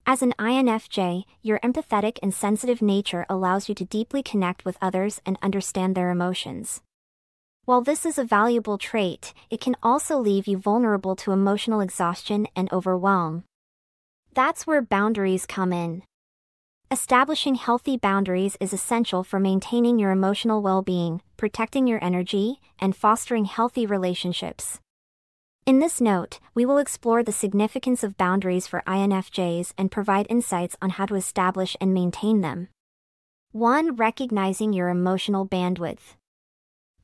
As an INFJ, your empathetic and sensitive nature allows you to deeply connect with others and understand their emotions. While this is a valuable trait, it can also leave you vulnerable to emotional exhaustion and overwhelm. That's where boundaries come in. Establishing healthy boundaries is essential for maintaining your emotional well-being, protecting your energy, and fostering healthy relationships. In this note, we will explore the significance of boundaries for INFJs and provide insights on how to establish and maintain them. 1. Recognizing your emotional bandwidth.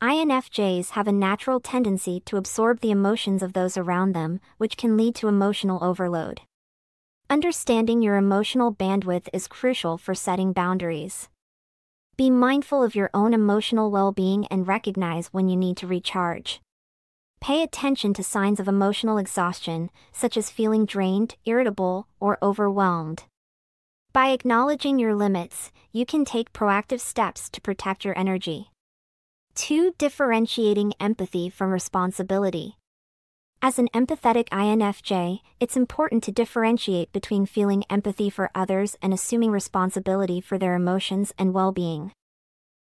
INFJs have a natural tendency to absorb the emotions of those around them, which can lead to emotional overload. Understanding your emotional bandwidth is crucial for setting boundaries. Be mindful of your own emotional well-being and recognize when you need to recharge. Pay attention to signs of emotional exhaustion, such as feeling drained, irritable, or overwhelmed. By acknowledging your limits, you can take proactive steps to protect your energy. 2. Differentiating empathy from responsibility. As an empathetic INFJ, it's important to differentiate between feeling empathy for others and assuming responsibility for their emotions and well-being.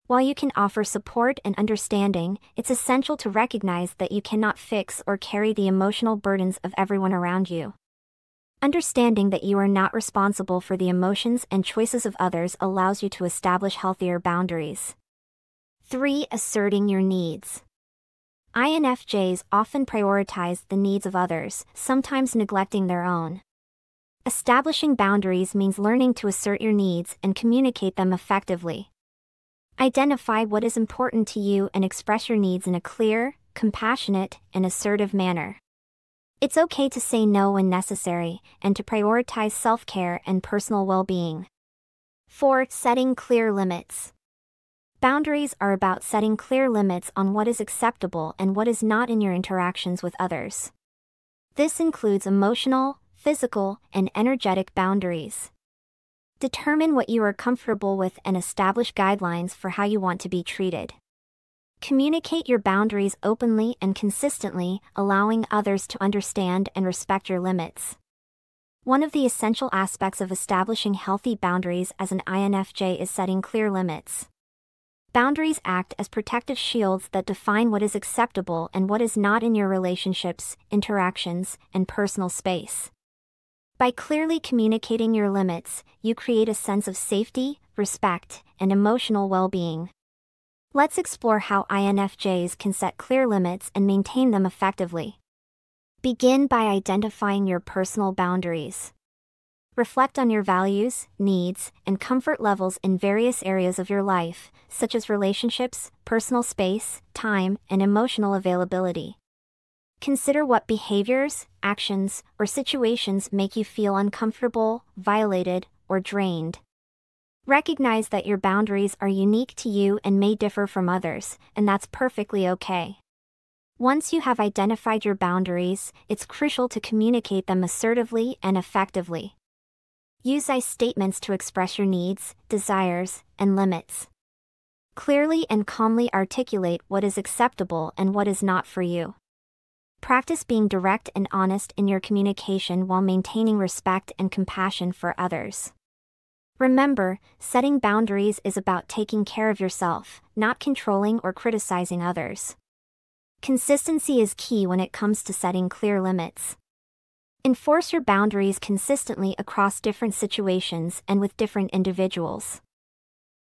While you can offer support and understanding, it's essential to recognize that you cannot fix or carry the emotional burdens of everyone around you. Understanding that you are not responsible for the emotions and choices of others allows you to establish healthier boundaries. 3. Asserting your needs. INFJs often prioritize the needs of others, sometimes neglecting their own. Establishing boundaries means learning to assert your needs and communicate them effectively. Identify what is important to you and express your needs in a clear, compassionate, and assertive manner. It's okay to say no when necessary, and to prioritize self-care and personal well-being. 4. Setting clear limits. Boundaries are about setting clear limits on what is acceptable and what is not in your interactions with others. This includes emotional, physical, and energetic boundaries. Determine what you are comfortable with and establish guidelines for how you want to be treated. Communicate your boundaries openly and consistently, allowing others to understand and respect your limits. One of the essential aspects of establishing healthy boundaries as an INFJ is setting clear limits. Boundaries act as protective shields that define what is acceptable and what is not in your relationships, interactions, and personal space. By clearly communicating your limits, you create a sense of safety, respect, and emotional well-being. Let's explore how INFJs can set clear limits and maintain them effectively. Begin by identifying your personal boundaries. Reflect on your values, needs, and comfort levels in various areas of your life, such as relationships, personal space, time, and emotional availability. Consider what behaviors, actions, or situations make you feel uncomfortable, violated, or drained. Recognize that your boundaries are unique to you and may differ from others, and that's perfectly okay. Once you have identified your boundaries, it's crucial to communicate them assertively and effectively. Use I statements to express your needs, desires, and limits. Clearly and calmly articulate what is acceptable and what is not for you. Practice being direct and honest in your communication while maintaining respect and compassion for others. Remember, setting boundaries is about taking care of yourself, not controlling or criticizing others. Consistency is key when it comes to setting clear limits. Enforce your boundaries consistently across different situations and with different individuals.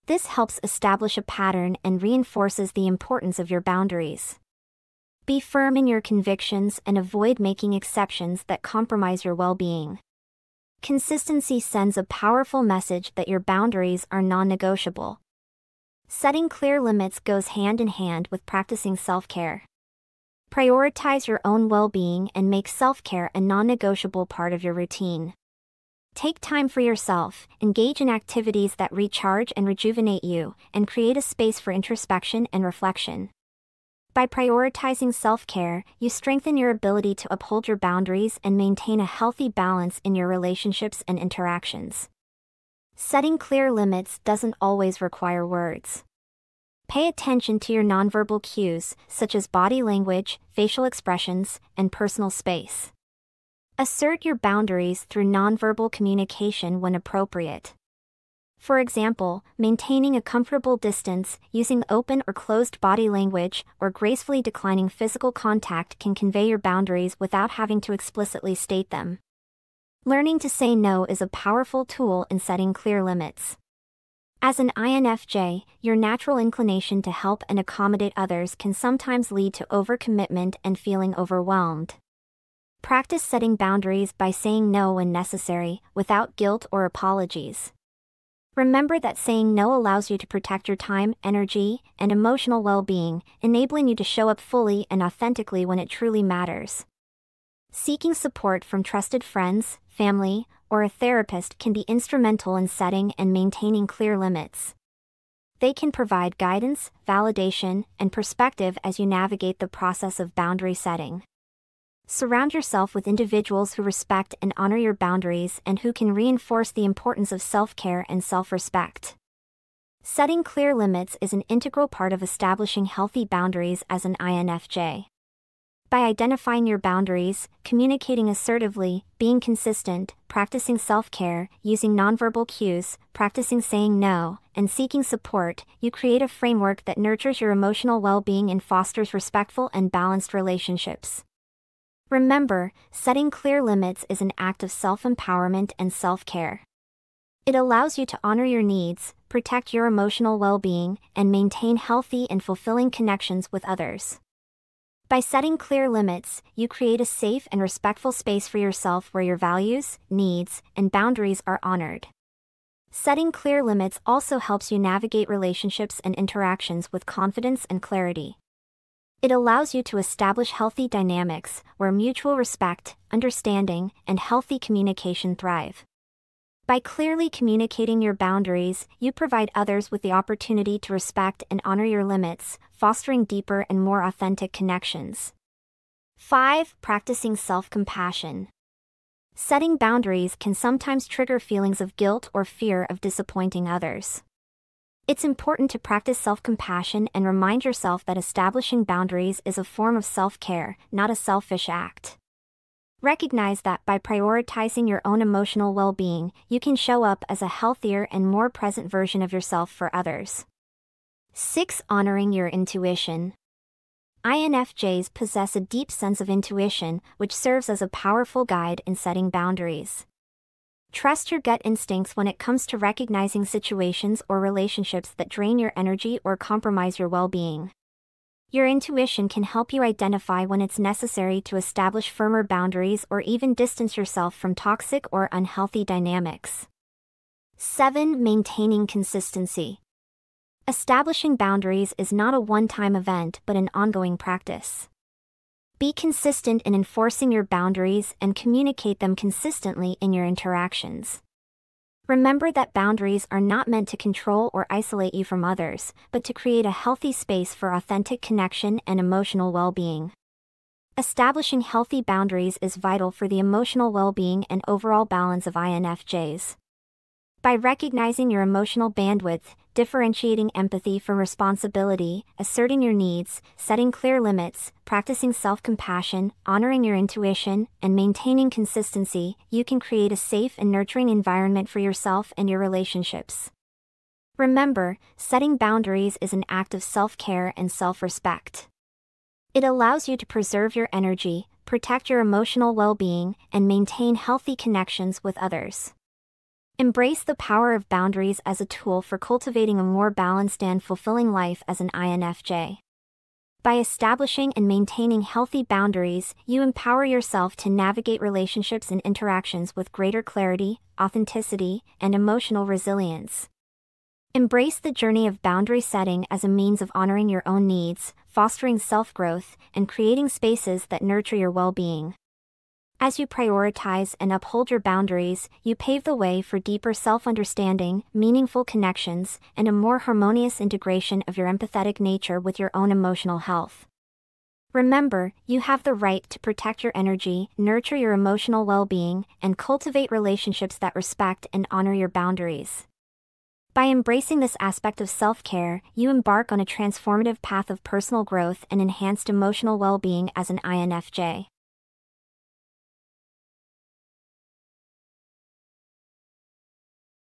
This helps establish a pattern and reinforces the importance of your boundaries. Be firm in your convictions and avoid making exceptions that compromise your well-being. Consistency sends a powerful message that your boundaries are non-negotiable. Setting clear limits goes hand in hand with practicing self-care. Prioritize your own well-being and make self-care a non-negotiable part of your routine. Take time for yourself, engage in activities that recharge and rejuvenate you, and create a space for introspection and reflection. By prioritizing self-care, you strengthen your ability to uphold your boundaries and maintain a healthy balance in your relationships and interactions. Setting clear limits doesn't always require words. Pay attention to your nonverbal cues, such as body language, facial expressions, and personal space. Assert your boundaries through nonverbal communication when appropriate. For example, maintaining a comfortable distance, using open or closed body language, or gracefully declining physical contact can convey your boundaries without having to explicitly state them. Learning to say no is a powerful tool in setting clear limits. As an INFJ, your natural inclination to help and accommodate others can sometimes lead to overcommitment and feeling overwhelmed. Practice setting boundaries by saying no when necessary, without guilt or apologies. Remember that saying no allows you to protect your time, energy, and emotional well-being, enabling you to show up fully and authentically when it truly matters. Seeking support from trusted friends, family, or a therapist can be instrumental in setting and maintaining clear limits. They can provide guidance, validation, and perspective as you navigate the process of boundary setting. Surround yourself with individuals who respect and honor your boundaries and who can reinforce the importance of self-care and self-respect. Setting clear limits is an integral part of establishing healthy boundaries as an INFJ. By identifying your boundaries, communicating assertively, being consistent, practicing self-care, using nonverbal cues, practicing saying no, and seeking support, you create a framework that nurtures your emotional well-being and fosters respectful and balanced relationships. Remember, setting clear limits is an act of self-empowerment and self-care. It allows you to honor your needs, protect your emotional well-being, and maintain healthy and fulfilling connections with others. By setting clear limits, you create a safe and respectful space for yourself where your values, needs, and boundaries are honored. Setting clear limits also helps you navigate relationships and interactions with confidence and clarity. It allows you to establish healthy dynamics where mutual respect, understanding, and healthy communication thrive. By clearly communicating your boundaries, you provide others with the opportunity to respect and honor your limits, fostering deeper and more authentic connections. 5. Practicing self-compassion. Setting boundaries can sometimes trigger feelings of guilt or fear of disappointing others. It's important to practice self-compassion and remind yourself that establishing boundaries is a form of self-care, not a selfish act. Recognize that by prioritizing your own emotional well-being, you can show up as a healthier and more present version of yourself for others. 6. Honoring your intuition. INFJs possess a deep sense of intuition, which serves as a powerful guide in setting boundaries. Trust your gut instincts when it comes to recognizing situations or relationships that drain your energy or compromise your well-being. Your intuition can help you identify when it's necessary to establish firmer boundaries or even distance yourself from toxic or unhealthy dynamics. 7. Maintaining consistency. Establishing boundaries is not a one-time event but an ongoing practice. Be consistent in enforcing your boundaries and communicate them consistently in your interactions. Remember that boundaries are not meant to control or isolate you from others, but to create a healthy space for authentic connection and emotional well-being. Establishing healthy boundaries is vital for the emotional well-being and overall balance of INFJs. By recognizing your emotional bandwidth, differentiating empathy from responsibility, asserting your needs, setting clear limits, practicing self-compassion, honoring your intuition, and maintaining consistency, you can create a safe and nurturing environment for yourself and your relationships. Remember, setting boundaries is an act of self-care and self-respect. It allows you to preserve your energy, protect your emotional well-being, and maintain healthy connections with others. Embrace the power of boundaries as a tool for cultivating a more balanced and fulfilling life as an INFJ. By establishing and maintaining healthy boundaries, you empower yourself to navigate relationships and interactions with greater clarity, authenticity, and emotional resilience. Embrace the journey of boundary setting as a means of honoring your own needs, fostering self-growth, and creating spaces that nurture your well-being. As you prioritize and uphold your boundaries, you pave the way for deeper self-understanding, meaningful connections, and a more harmonious integration of your empathetic nature with your own emotional health. Remember, you have the right to protect your energy, nurture your emotional well-being, and cultivate relationships that respect and honor your boundaries. By embracing this aspect of self-care, you embark on a transformative path of personal growth and enhanced emotional well-being as an INFJ.